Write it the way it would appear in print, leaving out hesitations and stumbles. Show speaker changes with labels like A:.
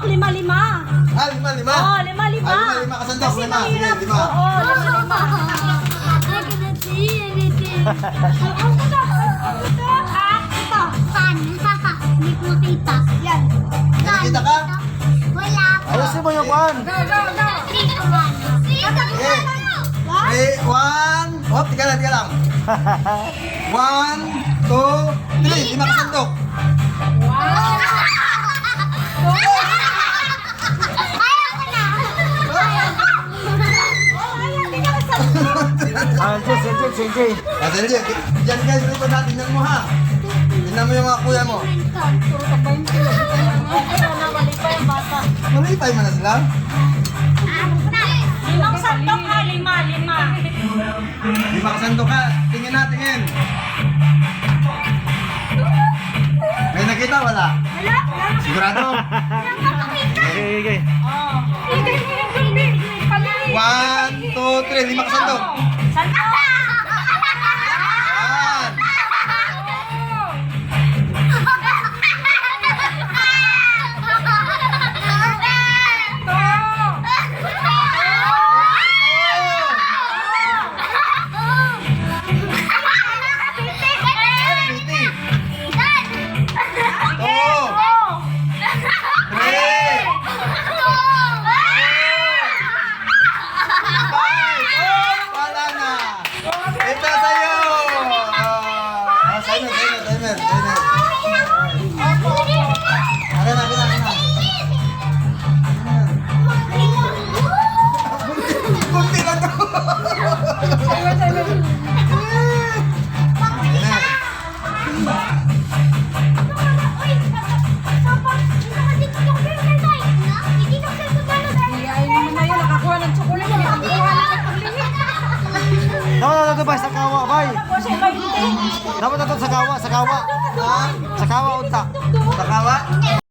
A: sandok, lima-lima.
B: Ah, lima.
A: Oo, lima-lima.
B: Ah, lima ka sandok,
A: Kasi
B: lima. Sige,
A: mahirap.
B: lima.
A: Oo, lima-lima.
C: I cannot see anything.
A: Ang ito. Ito.
C: Saan? Hindi ko makita.
A: Yan.
B: Nakikita ka?
C: Wala po.
D: Ayusin mo yung kwan.
C: Hindi ko ano.
B: Okay. Okay, one. Hop, tika lang. 1, 2, 3. Lima ka sandok.
C: Ayaw ko na.
D: Sinji.
B: Kasi dyan guys, ito na, tingnan mo ha. Tingnan mo yung mga kuya mo.
A: Nawali pa yung bata.
B: Malipay mo na sila.
A: Limang sandok ha, lima.
B: Lima ka sandok ha. Tingin na, tingin. May nakita, wala? Sigurado?
D: Okay.
A: Oo.
B: 1, 2, 3. Lima ka sandok.
A: Sandok.
B: Yan. Wala na. Ito sa'yo. Timer. Akin na. Kunti lang to.
D: Dapat bay sa kawa, bay. Dapat sa kawa. Sa kawa unta.
B: Takawa?